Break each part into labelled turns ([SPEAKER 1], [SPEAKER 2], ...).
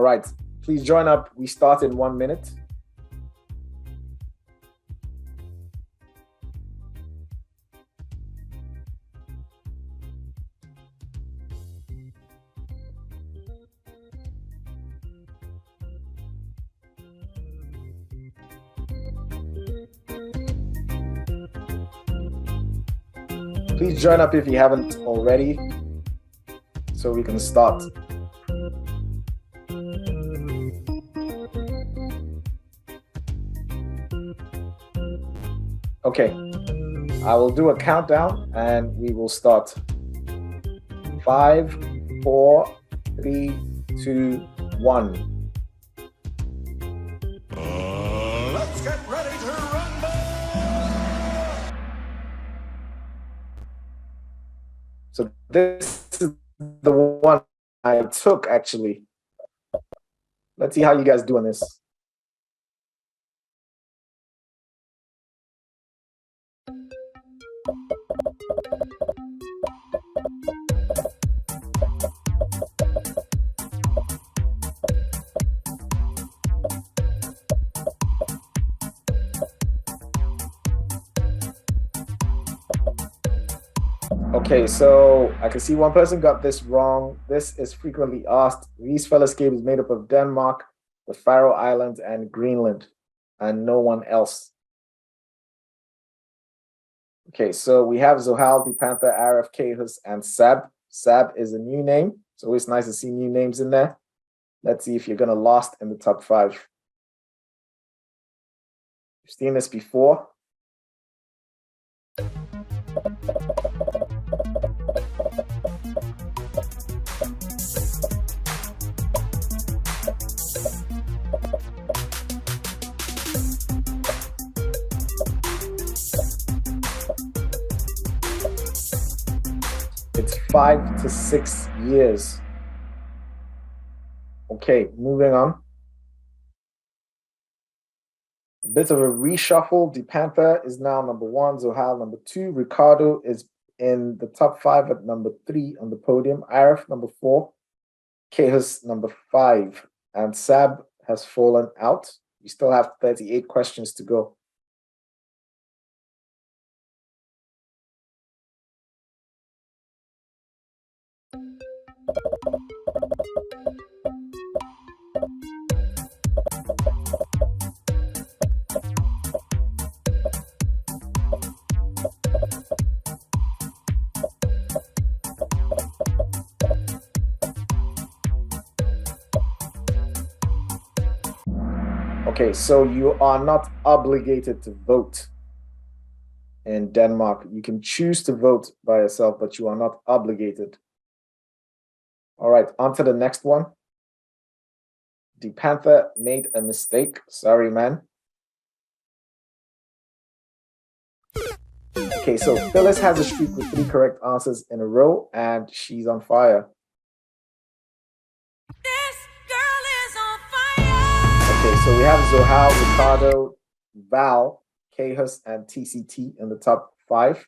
[SPEAKER 1] right, please join up. We start in 1 minute. Please join up if you haven't already, so we can start. Okay, I will do a countdown and we will start. 5, 4, 3, 2, 1.
[SPEAKER 2] Let's get ready to rumble!
[SPEAKER 1] So this is the one I took, actually. Let's see how you guys do on this. Okay, so I can see one person got this wrong. This is frequently asked. Rigsfællesskab is made up of Denmark, the Faroe Islands, and Greenland, and no one else. Okay, so we have Zohal, Panther, Arif, Kehus, and Sab. Sab is a new name. It's always nice to see new names in there. Let's see if you're gonna last in the top 5. You've seen this before. It's 5 to 6 years. Okay, moving on. A bit of a reshuffle. Panther is now number 1, Zohal number 2. Ricardo is in the top 5 at number 3 on the podium. Arif number 4. Kehus number 5. And Sab has fallen out. We still have 38 questions to go. Okay, so you are not obligated to vote in Denmark. You can choose to vote by yourself, but you are not obligated. All right, on to the next one. Panther made a mistake. Sorry, man. Okay, so Phyllis has a streak with 3 correct answers in a row, and she's on fire. Okay, so we have Zohal, Ricardo, Val, Kehus, and TCT in the top 5.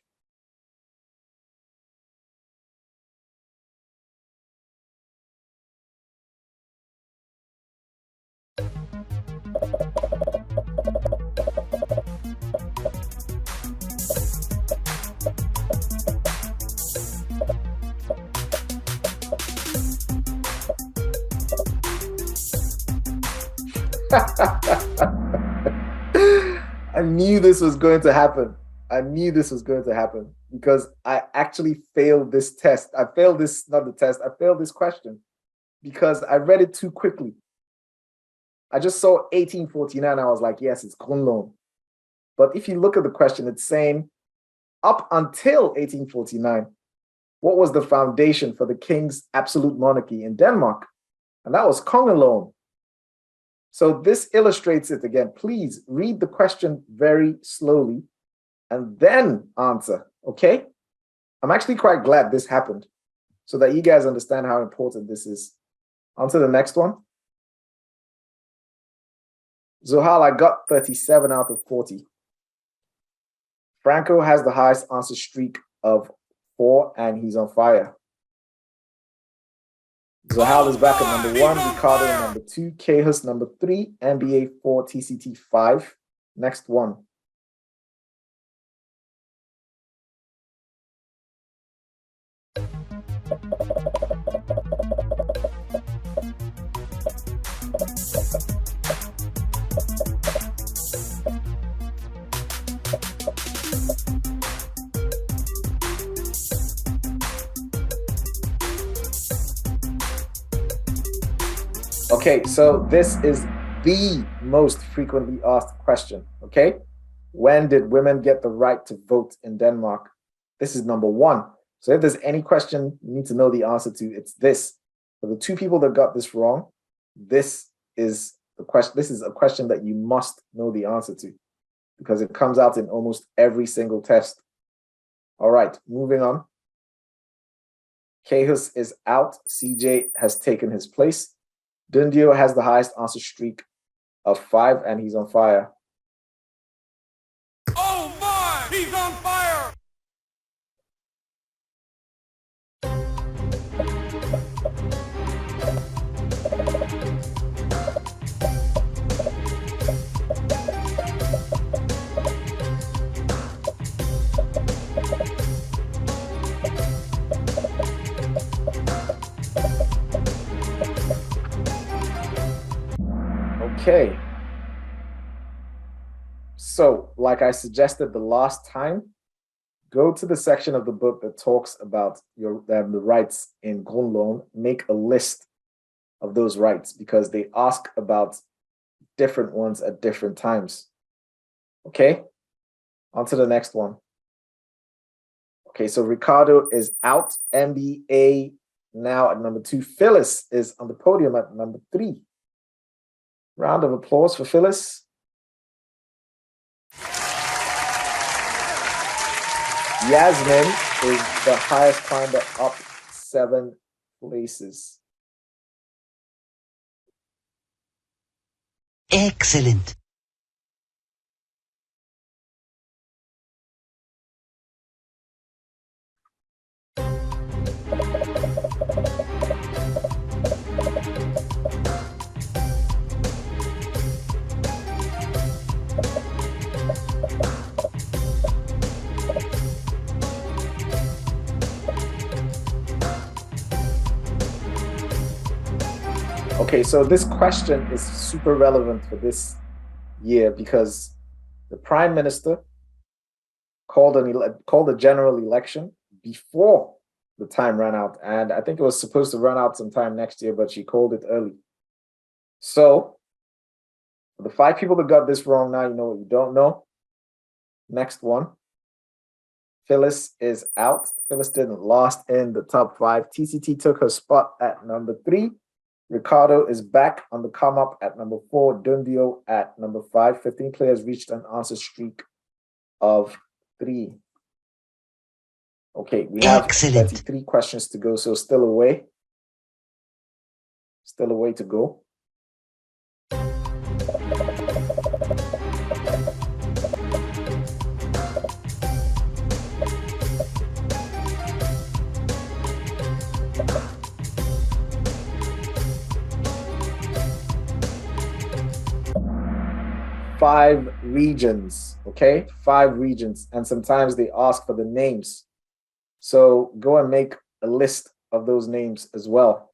[SPEAKER 1] I knew this was going to happen. I knew this was going to happen because I actually failed this test. I failed this, not the test, I failed this question because I read it too quickly. I just saw 1849. I was like, yes, it's Grundloven. But if you look at the question, it's saying up until 1849, what was the foundation for the king's absolute monarchy in Denmark? And that was Kongeloven. So this illustrates it again. Please read the question very slowly and then answer, okay? I'm actually quite glad this happened so that you guys understand how important this is. On to the next one. Zohal, I got 37 out of 40. Franco has the highest answer streak of 4 and he's on fire. Zahal is back at number 1, Ricardo number 2, Cahus number 3, NBA 4, TCT 5. Next one. Okay, so this is the most frequently asked question, okay? When did women get the right to vote in Denmark? This is number 1. So if there's any question you need to know the answer to, it's this. For the 2 people that got this wrong, this is the question. This is a question that you must know the answer to because it comes out in almost every single test. All right, moving on. Cahus is out. CJ has taken his place. Dundio has the highest answer streak of 5, and he's on fire.
[SPEAKER 2] Oh my! He's on fire!
[SPEAKER 1] Okay. So, like I suggested the last time, go to the section of the book that talks about the rights in Grundloven. Make a list of those rights because they ask about different ones at different times. Okay, on to the next one. Okay, so Ricardo is out. MBA now at number 2. Phyllis is on the podium at number 3. Round of applause for Phyllis. Yasmin is the highest climber, up 7 places.
[SPEAKER 3] Excellent.
[SPEAKER 1] Okay, so this question is super relevant for this year because the Prime Minister called a general election before the time ran out, and I think it was supposed to run out sometime next year, but she called it early. So, for the 5 people that got this wrong, now you know what you don't know. Next one. Phyllis is out. Phyllis didn't last in the top 5. TCT took her spot at number 3. Ricardo is back on the come up at number 4. Dundio at number 5. 15 players reached an answer streak of 3. Okay, we have 33 questions to go, so still a way. Still a way to go. Five regions, okay? 5 regions, and sometimes they ask for the names. So go and make a list of those names as well.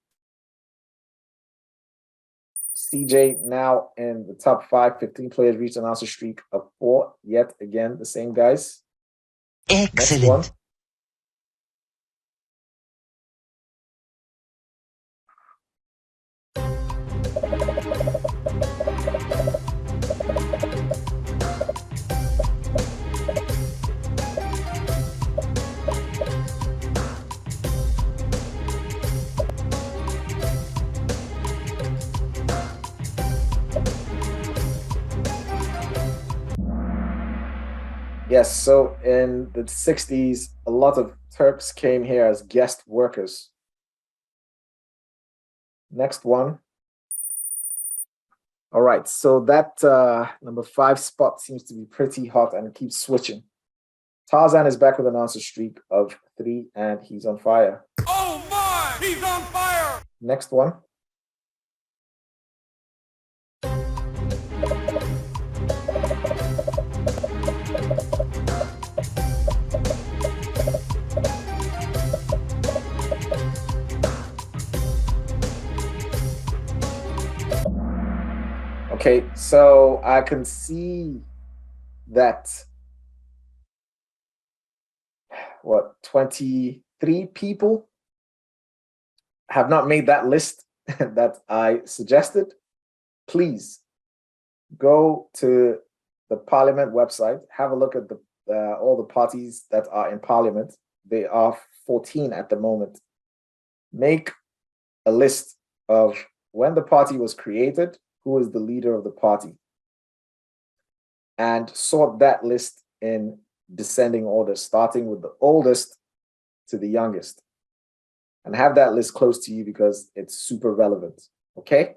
[SPEAKER 1] CJ now in the top 5, 15 players reached an answer streak of 4. Yet again, the same guys.
[SPEAKER 3] Excellent.
[SPEAKER 1] Next one. Yes, so in the 60s, a lot of Turks came here as guest workers. Next one. All right, so that number 5 spot seems to be pretty hot and keeps switching. Tarzan is back with an answer streak of 3, and he's on fire.
[SPEAKER 2] Oh my! He's on fire!
[SPEAKER 1] Next one. Okay, so I can see that 23 people have not made that list that I suggested. Please go to the Parliament website, have a look at all the parties that are in Parliament. They are 14 at the moment. Make a list of when the party was created, who is the leader of the party, and sort that list in descending order, starting with the oldest to the youngest. And have that list close to you because it's super relevant, okay?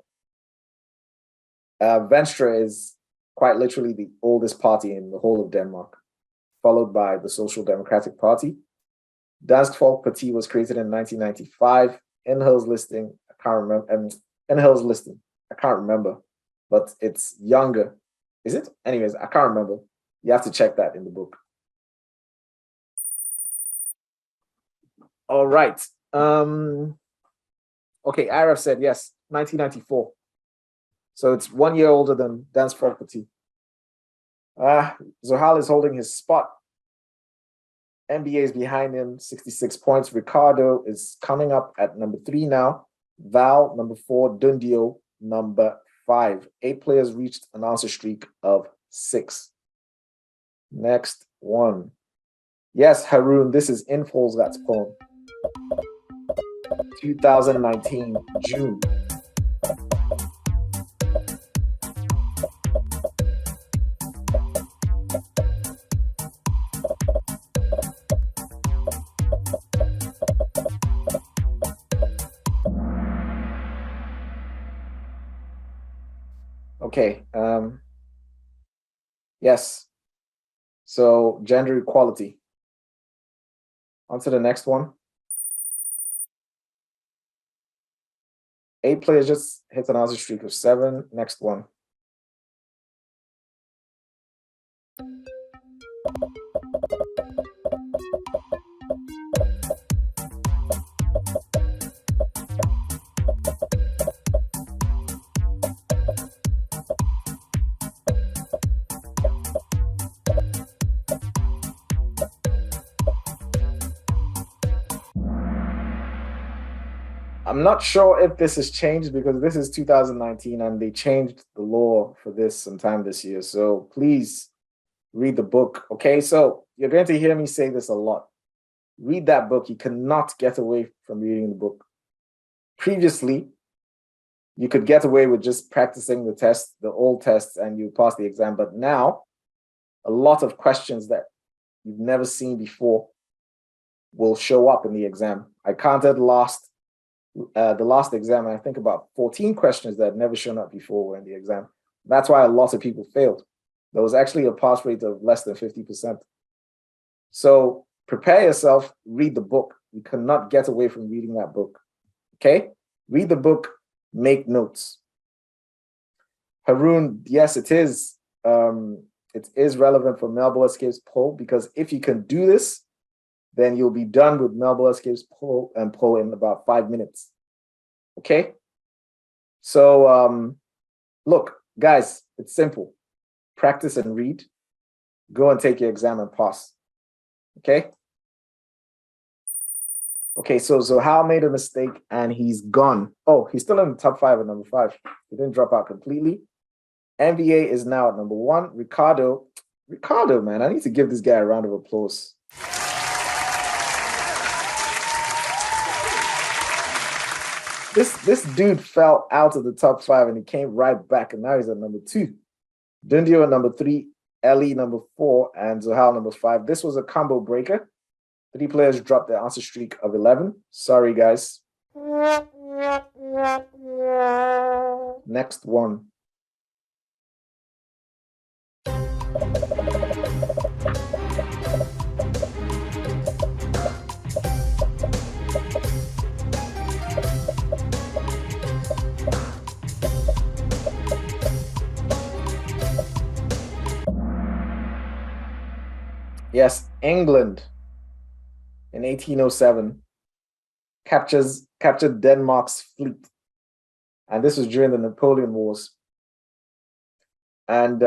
[SPEAKER 1] Venstre is quite literally the oldest party in the whole of Denmark, followed by the Social Democratic Party. Dansk Folkeparti was created in 1995. INDFØDSRETSPRØVEN listing, I can't remember. INDFØDSRETSPRØVEN listing, I can't remember, but it's younger. Is it? Anyways, I can't remember. You have to check that in the book. All right. Okay, Arif said yes, 1994. So it's 1 year older than Dansk Folkeparti. Zohal is holding his spot. NBA is behind him, 66 points. Ricardo is coming up at number 3 now. Val, number 4. Dundio, number 5. 8 players reached an answer streak of 6. Next one. Yes, Haroon, this is INDFØDSRETSPRØVEN. 2019, June. Okay. Yes. So gender equality. On to the next one. 8 players just hit an answer streak of 7. Next one. I'm not sure if this has changed because this is 2019 and they changed the law for this sometime this year. So please read the book. Okay, so you're going to hear me say this a lot. Read that book. You cannot get away from reading the book. Previously, you could get away with just practicing the test, the old tests, and you pass the exam. But now, a lot of questions that you've never seen before will show up in the exam. I counted the last exam, and I think about 14 questions that had never shown up before were in the exam. That's why a lot of people failed. There was actually a pass rate of less than 50%. So prepare yourself, read the book. You cannot get away from reading that book. Okay? Read the book, make notes. Haroon, yes, it is relevant for Melbourne Escapes poll because if you can do this, then you'll be done with Melbourne Escapes poll in about 5 minutes. Okay? So look, guys, it's simple. Practice and read. Go and take your exam and pass. Okay? Okay, so Zohal made a mistake and he's gone. Oh, he's still in the top 5 at number 5. He didn't drop out completely. NBA is now at number 1. Ricardo, man, I need to give this guy a round of applause. This dude fell out of the top 5 and he came right back, and now he's at number 2. Dundio at number 3, Ellie number 4, and Zohal number 5. This was a combo breaker. 3 players dropped their answer streak of 11. Sorry, guys. Next one. Yes, England in 1807 captured Denmark's fleet. And this was during the Napoleon Wars. And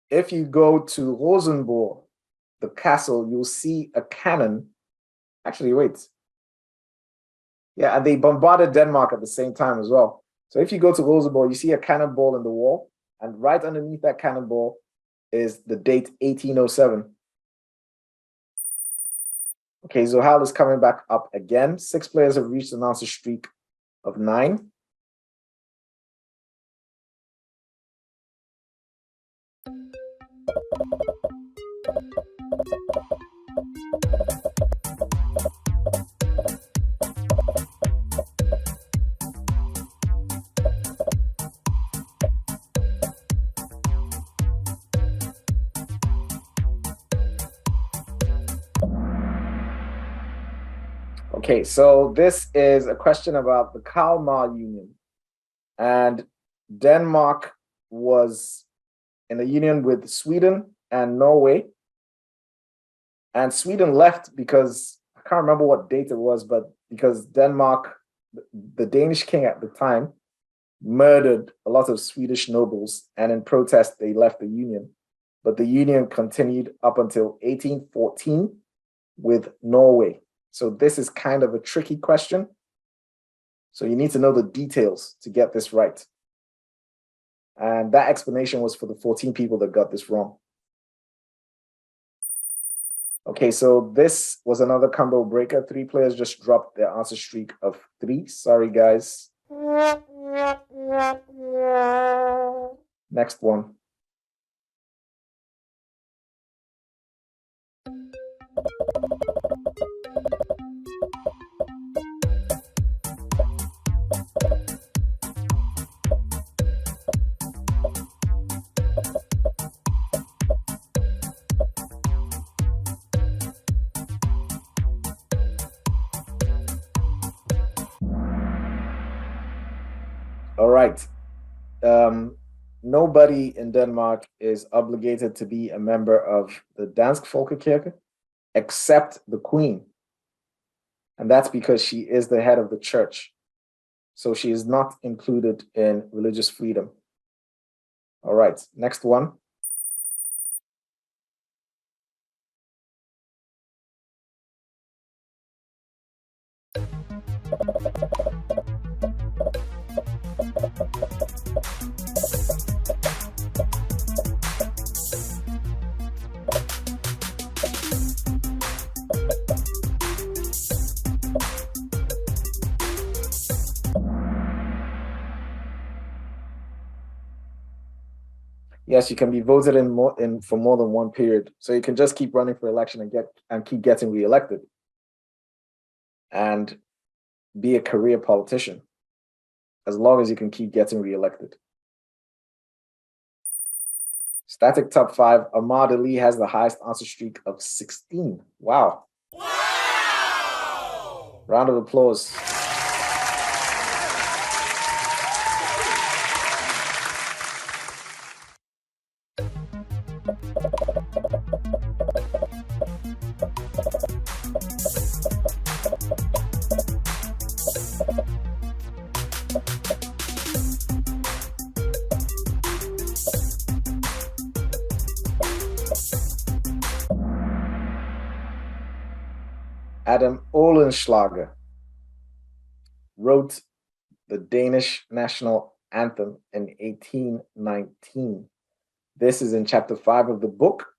[SPEAKER 1] if you go to Rosenborg, the castle, you'll see a cannon. Actually, wait. Yeah, and they bombarded Denmark at the same time as well. So if you go to Rosenborg, you see a cannonball in the wall, and right underneath that cannonball is the date 1807. Okay, Zohal is coming back up again. 6 players have reached an answer streak of 9. Okay, so this is a question about the Kalmar Union. And Denmark was in a union with Sweden and Norway. And Sweden left because, I can't remember what date it was, but because Denmark, the Danish king at the time, murdered a lot of Swedish nobles. And in protest, they left the union. But the union continued up until 1814 with Norway. So this is kind of a tricky question. So you need to know the details to get this right. And that explanation was for the 14 people that got this wrong. Okay, so this was another combo breaker. 3 players just dropped their answer streak of 3. Sorry, guys. Next one. All right. Nobody in Denmark is obligated to be a member of the Dansk Folkekirke except the Queen. And that's because she is the head of the church. So she is not included in religious freedom. All right, next one. Yes, you can be voted in for more than one period. So you can just keep running for election and keep getting reelected and be a career politician as long as you can keep getting reelected. Static top 5, Ahmad Ali has the highest answer streak of 16. Wow. Wow! Round of applause. Adam Oehlenschläger wrote the Danish national anthem in 1819. This is in chapter 5 of the book.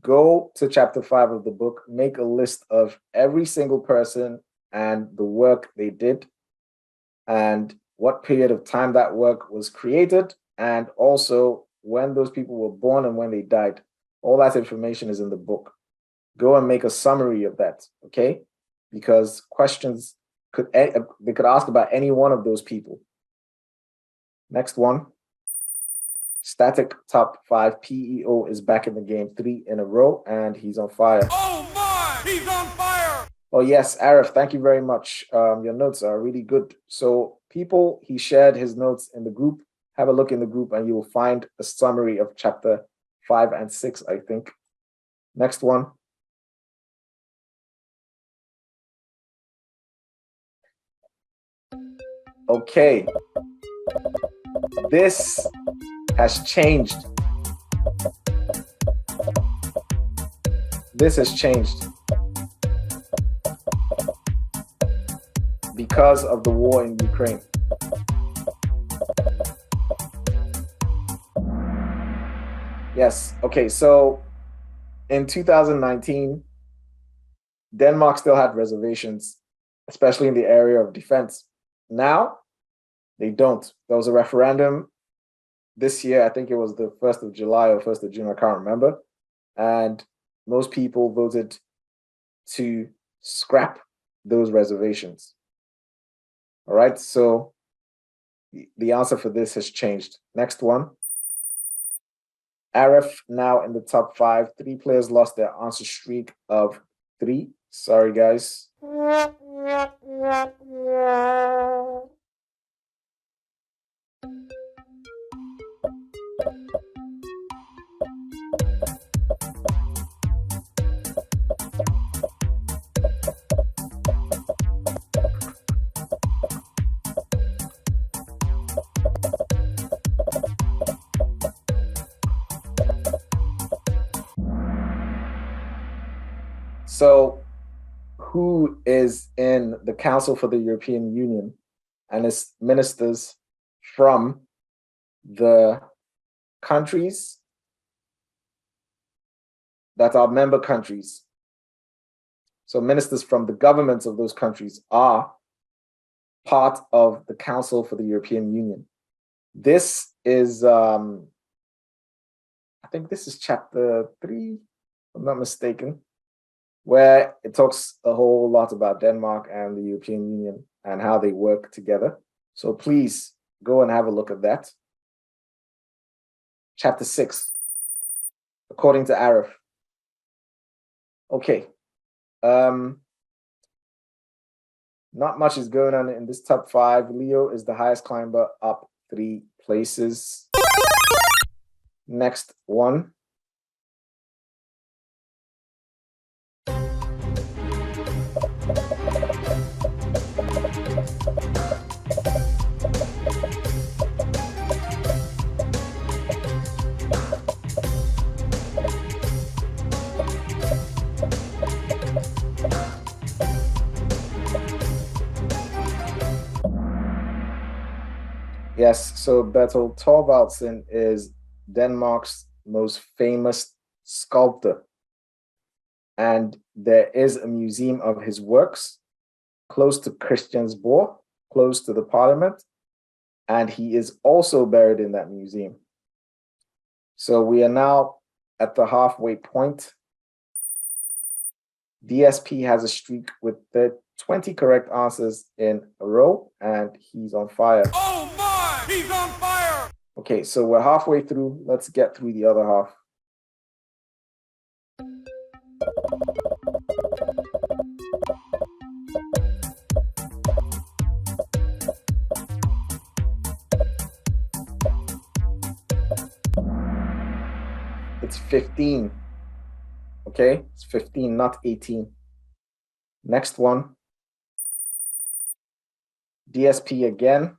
[SPEAKER 1] Go to chapter 5 of the book, make a list of every single person and the work they did and what period of time that work was created, and also when those people were born and when they died. All that information is in the book. Go and make a summary of that, okay? Because questions they could ask about any one of those people. Next one. Static top 5 PEO is back in the game 3 in a row, and he's on fire.
[SPEAKER 2] Oh my! He's on fire!
[SPEAKER 1] Oh yes, Arif, thank you very much. Your notes are really good. So people, he shared his notes in the group. Have a look in the group and you will find a summary of chapter 5 and 6, I think. Next one. Okay. This has changed. This has changed because of the war in Ukraine. Yes. Okay. So in 2019, Denmark still had reservations, especially in the area of defense. Now, they don't. There was a referendum this year. I think it was the 1st of July or 1st of June. I can't remember. And most people voted to scrap those reservations. All right. So the answer for this has changed. Next one. Arif now in the top 5. 3 players lost their answer streak of 3. Sorry, guys. So, who is in the Council for the European Union and its ministers from the countries that are member countries? So, ministers from the governments of those countries are part of the Council for the European Union. This is, I think this is chapter 3, if I'm not mistaken, where it talks a whole lot about Denmark and the European Union and how they work together. So please go and have a look at that. Chapter 6, according to Arif. Okay. Not much is going on in this top 5. Leo is the highest climber, up 3 places. Next one. Yes, so Bertel Thorvaldsen is Denmark's most famous sculptor. And there is a museum of his works close to Christiansborg, close to the parliament. And he is also buried in that museum. So we are now at the halfway point. DSP has a streak with the 20 correct answers in a row, and he's on fire.
[SPEAKER 2] Oh my! He's on fire!
[SPEAKER 1] Okay, so we're halfway through. Let's get through the other half. It's 15. Okay, it's 15, not 18. Next one. DSP again.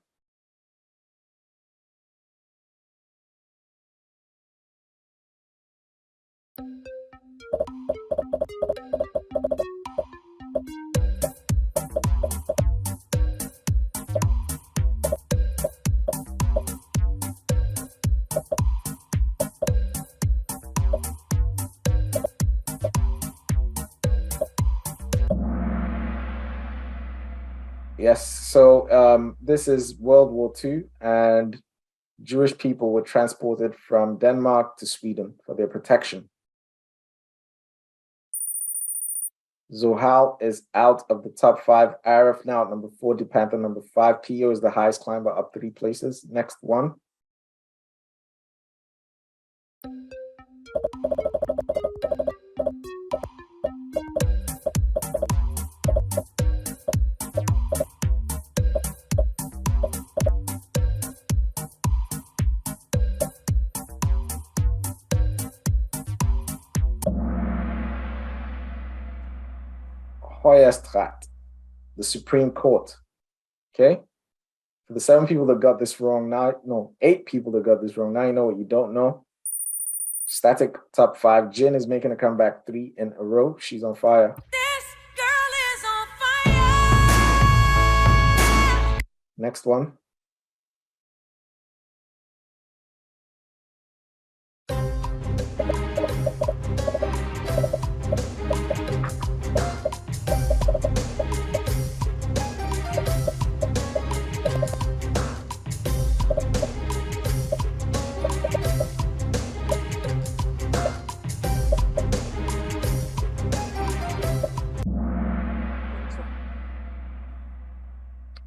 [SPEAKER 1] Yes, so this is World War II, and Jewish people were transported from Denmark to Sweden for their protection. Zohal is out of the top 5. Arif now at number 4, Depantha number 5. Pio is the highest climber, up 3 places. Next one. Høyesterett, the Supreme Court. Okay? For the 7 people that got this wrong, now, no, 8 people that got this wrong, now you know what you don't know. Static top 5. Jin is making a comeback 3 in a row. She's on fire.
[SPEAKER 2] This girl is on fire.
[SPEAKER 1] Next one.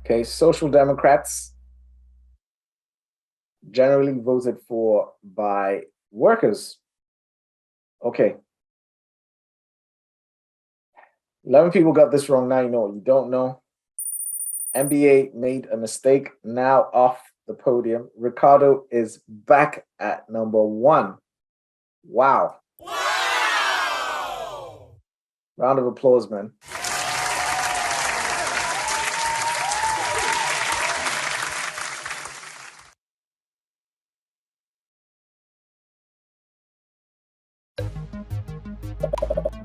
[SPEAKER 1] Okay, Social Democrats, generally voted for by workers. Okay. 11 people got this wrong. Now you know what you don't know. NBA made a mistake, now off the podium. Ricardo is back at number 1. Wow.
[SPEAKER 2] Wow!
[SPEAKER 1] Round of applause, man.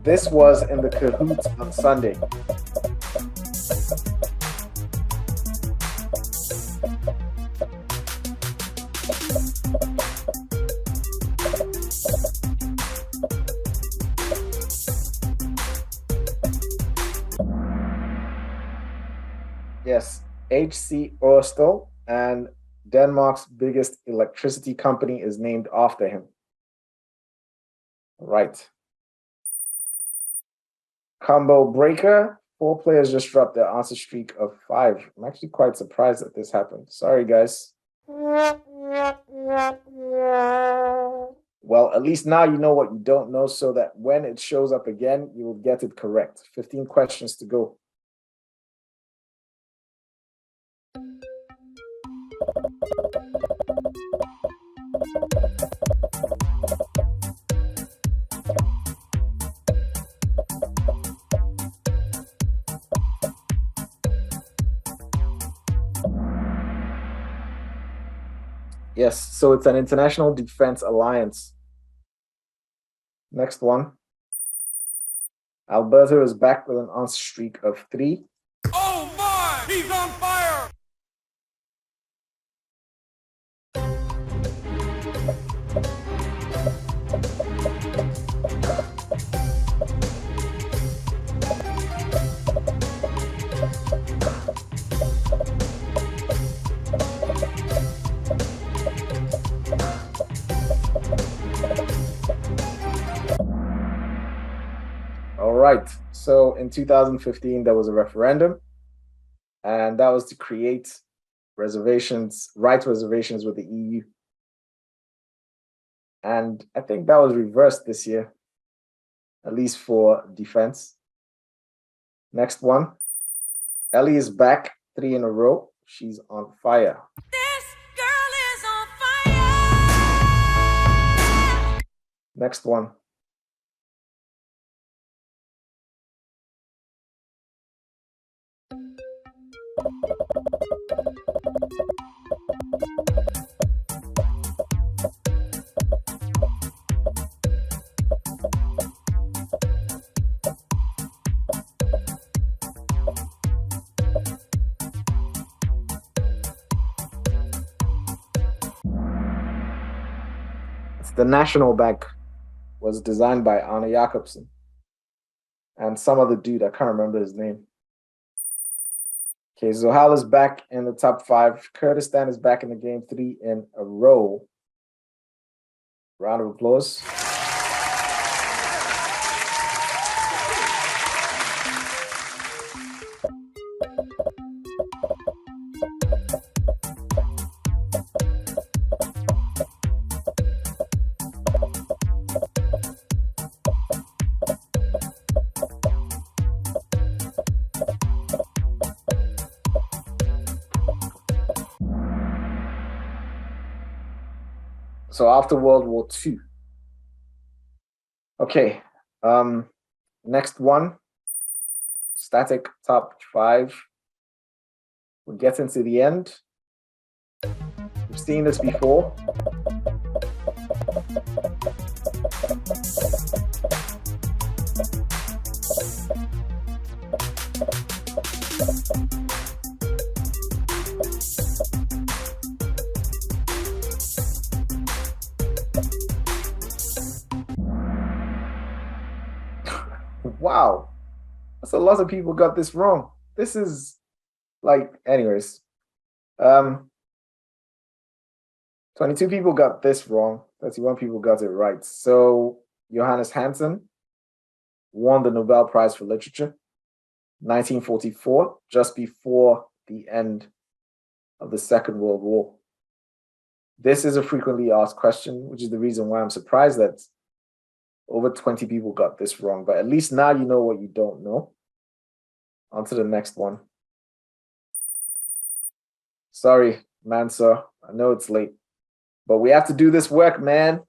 [SPEAKER 1] This was in the Cahoots on Sunday. Yes, H.C. Ørsted, and Denmark's biggest electricity company is named after him. Right. Combo breaker. 4 players just dropped their answer streak of 5. I'm actually quite surprised that this happened. Sorry, guys. Well, at least now you know what you don't know, so that when it shows up again, you will get it correct. 15 questions to go. Yes, so it's an international defense alliance. Next one. Alberto is back with an answer streak of 3.
[SPEAKER 2] Oh my! He's on fire!
[SPEAKER 1] All right. So in 2015, there was a referendum, and that was to create reservations, right reservations with the EU. And I think that was reversed this year, at least for defense. Next one. Ellie is back 3 in a row. She's on fire.
[SPEAKER 2] This girl is on fire!
[SPEAKER 1] Next one. It's the National Bank. Was designed by Arne Jacobsen and some other dude, I can't remember his name. Okay, Zohal is back in the top 5. Kurdistan is back in the game 3 in a row. Round of applause. So after World War II. Okay, next one. Static top 5. We're getting to the end. We've seen this before. Wow, that's a lot of people got this wrong. This is like, anyways, 22 people got this wrong. 31 people got it right. So Johannes Hansen won the Nobel Prize for Literature, 1944, just before the end of the Second World War. This is a frequently asked question, which is the reason why I'm surprised that over 20 people got this wrong, but at least now you know what you don't know. On to the next one. Sorry, man, sir. I know it's late, but we have to do this work, man.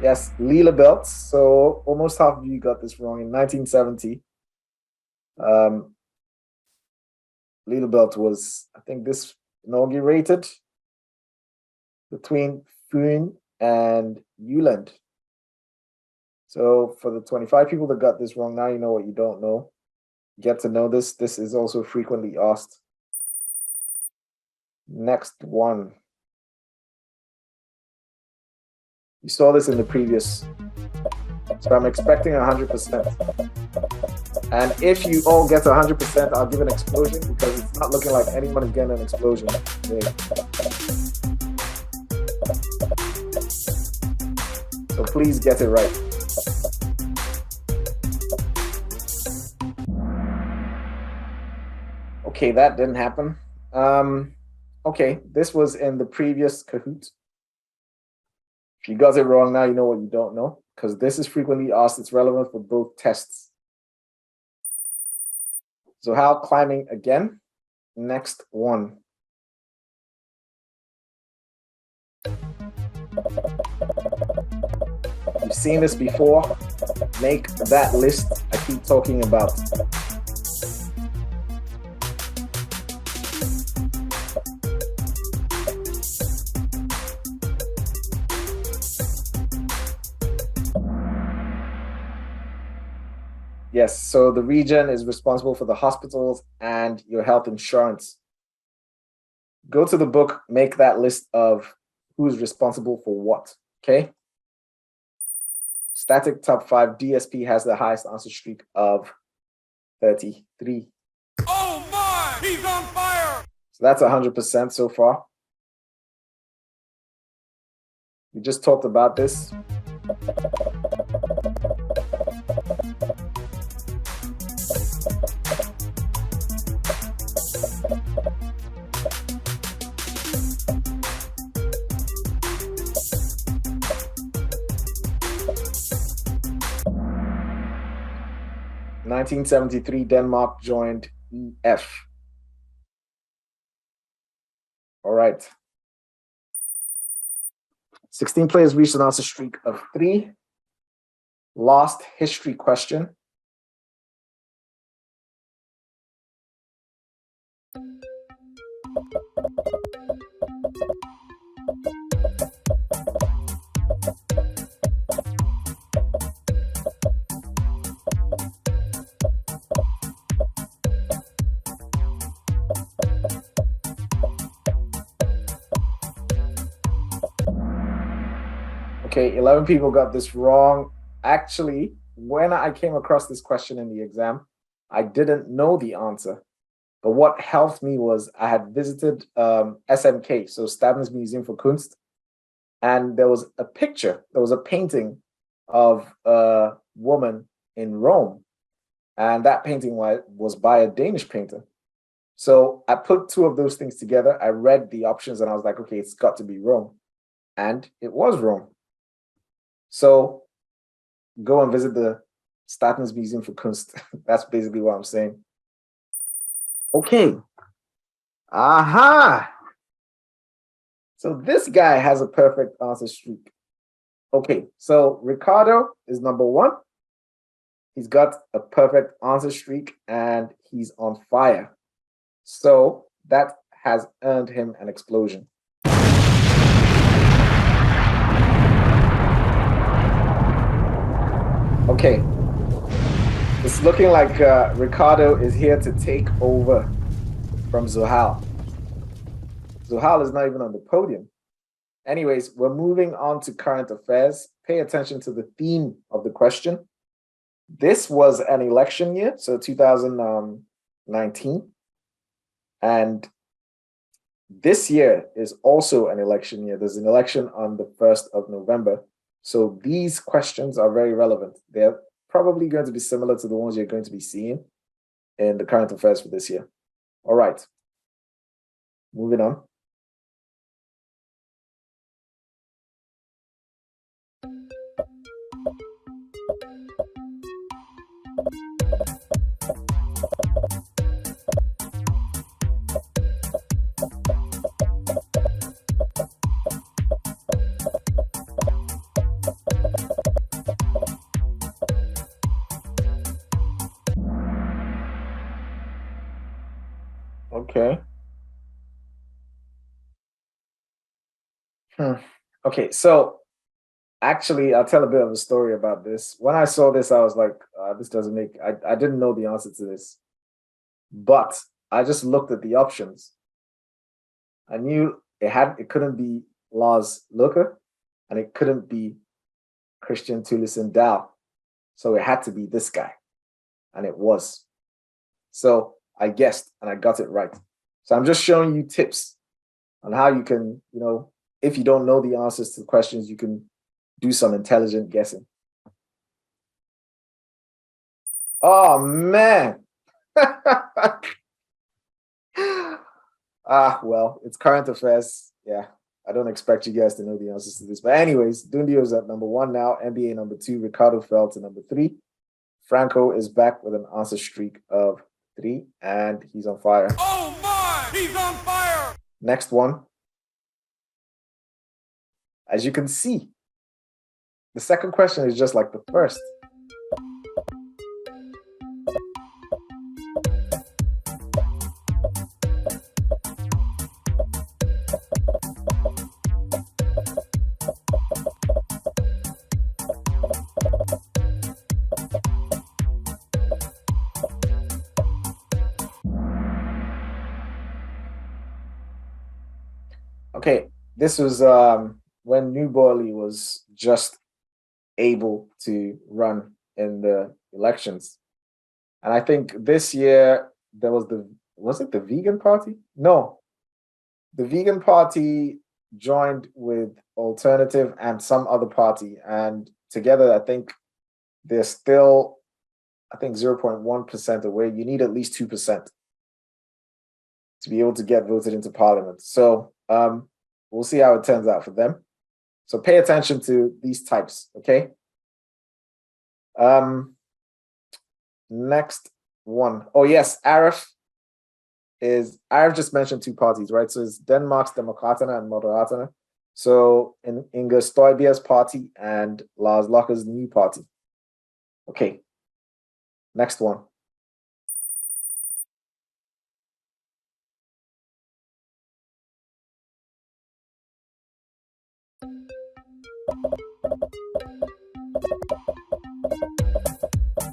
[SPEAKER 1] Yes, Lila Belt. So almost half of you got this wrong. In 1970, Lila Belt was, I think, this inaugurated between Fyn and Jylland. So for the 25 people that got this wrong, now you know what you don't know. Get to know this. This is also frequently asked. Next one. You saw this in the previous, so I'm expecting 100%. And if you all get 100%, I'll give an explosion because it's not looking like anyone is getting an explosion. So please get it right. Okay, that didn't happen. Okay, this was in the previous Kahoot. If you got it wrong, now you know what you don't know, because this is frequently asked. It's relevant for both tests. So how climbing again? Next one. You've seen this before. Make that list I keep talking about. Yes, so the region is responsible for the hospitals and your health insurance. Go to the book, make that list of who's responsible for what, okay? Static top 5, DSP has the highest answer streak of 33.
[SPEAKER 2] Oh my! He's on fire!
[SPEAKER 1] So that's 100% so far. We just talked about this. In 1973, Denmark joined EF. All right. 16 players reached an answer streak of 3. Last history question. Okay, 11 people got this wrong. Actually, when I came across this question in the exam, I didn't know the answer. But what helped me was I had visited SMK, so Stadens Museum for Kunst, and there was a picture, there was a painting of a woman in Rome. And that painting was by a Danish painter. So I put two of those things together. I read the options and I was like, okay, it's got to be Rome. And it was Rome. So go and visit the Statens Museum for Kunst. That's basically what I'm saying. Okay. Aha. So this guy has a perfect answer streak. Okay, so Ricardo is number one. He's got a perfect answer streak and he's on fire. So that has earned him an explosion. Okay, it's looking like Ricardo is here to take over from Zuhal. Zuhal is not even on the podium. Anyways, we're moving on to current affairs. Pay attention to the theme of the question. This was an election year, so 2019. And this year is also an election year. There's an election on the 1st of November. So these questions are very relevant. They're probably going to be similar to the ones you're going to be seeing in the current affairs for this year. All right, moving on. Okay. Okay, so actually, I'll tell a bit of a story about this. When I saw this, I was like, this doesn't make, I didn't know the answer to this. But I just looked at the options. I knew it couldn't be Lars Luca, and it couldn't be Christian Thulesen Dahl. So it had to be this guy. And it was. So I guessed and I got it right. So I'm just showing you tips on how you can, if you don't know the answers to the questions, you can do some intelligent guessing. Oh, man. Well, it's current affairs. Yeah, I don't expect you guys to know the answers to this. But anyways, Dundio is at number one now, NBA number two, Ricardo fell to number three. Franco is back with an answer streak of 3, and he's on fire.
[SPEAKER 2] Oh my! He's on fire!
[SPEAKER 1] Next one. As you can see, the second question is just like the first. Okay, this was when New Borley was just able to run in the elections. And I think this year there was it the Vegan Party? No, the Vegan Party joined with Alternative and some other party. And together, I think they're still, 0.1% away. You need at least 2% to be able to get voted into parliament. So we'll see how it turns out for them. So pay attention to these types, okay? Next one. Oh yes, Arif just mentioned two parties, right? So it's Denmark's Demokraterne and Moderaterne. So in Inger Støjberg's party and Lars Løkke's new party. Okay, next one.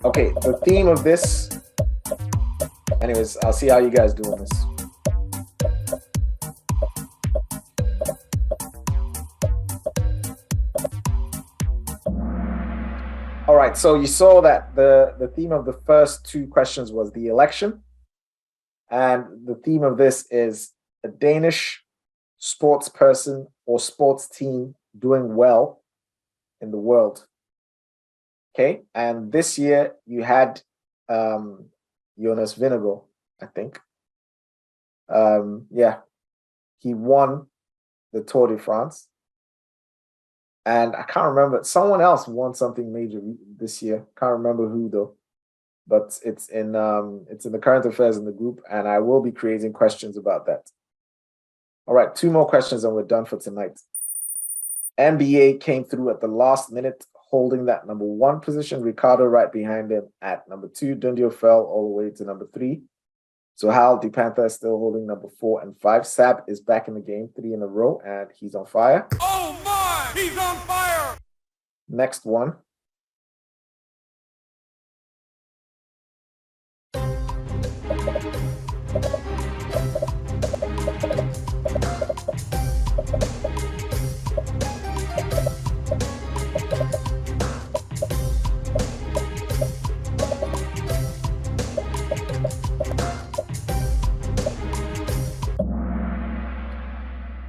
[SPEAKER 1] Okay, the theme of this, anyways, I'll see how you guys do on this. All right, so you saw that the theme of the first two questions was the election. And the theme of this is a Danish sports person or sports team doing well in the world. Okay, and this year you had Jonas Vingegaard, I think. Yeah, he won the Tour de France. And I can't remember, someone else won something major this year. Can't remember who though. But it's in the current affairs in the group, and I will be creating questions about that. All right, 2 more questions and we're done for tonight. NBA came through at the last minute, holding that number 1 position. Ricardo right behind him at number 2. Dundio fell all the way to number 3. So Hal DePanther is still holding number 4 and 5. Sab is back in the game, 3 in a row, and he's on fire.
[SPEAKER 2] Oh my, he's on fire!
[SPEAKER 1] Next one.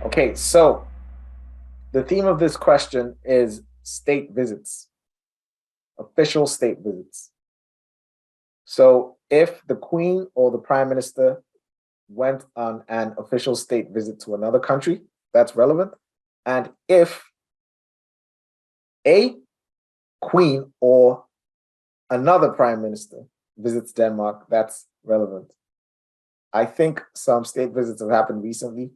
[SPEAKER 1] Okay, so the theme of this question is state visits, official state visits. So if the Queen or the Prime Minister went on an official state visit to another country, that's relevant. And if a Queen or another Prime Minister visits Denmark, that's relevant. I think some state visits have happened recently.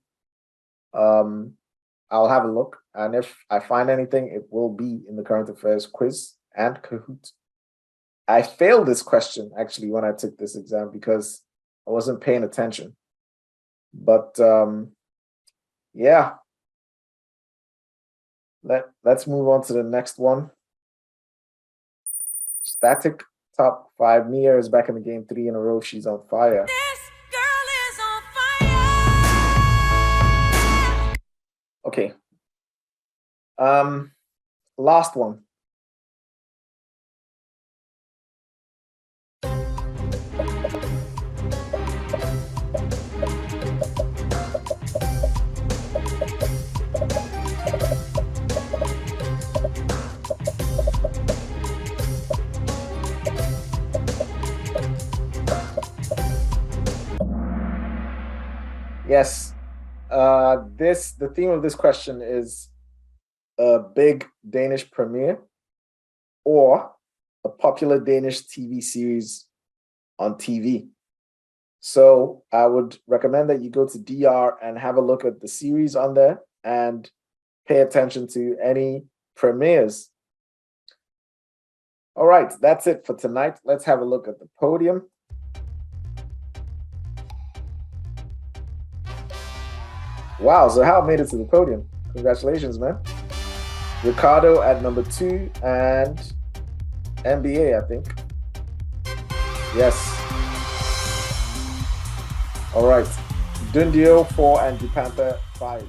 [SPEAKER 1] I'll have a look, and if I find anything, it will be in the current affairs quiz and Kahoot. I failed this question actually when I took this exam because I wasn't paying attention. But yeah, let's move on to the next one. Static top 5. Mia is back in the game, 3 in a row. She's on fire. Okay. Last one. Yes. The theme of this question is a big Danish premiere or a popular Danish TV series on TV. So I would recommend that you go to DR and have a look at the series on there and pay attention to any premieres. All right, that's it for tonight. Let's have a look at the podium. Wow, so Hal made it to the podium. Congratulations, man. Ricardo at number 2 and NBA, I think. Yes. All right. Dundio 4 and DePanther 5.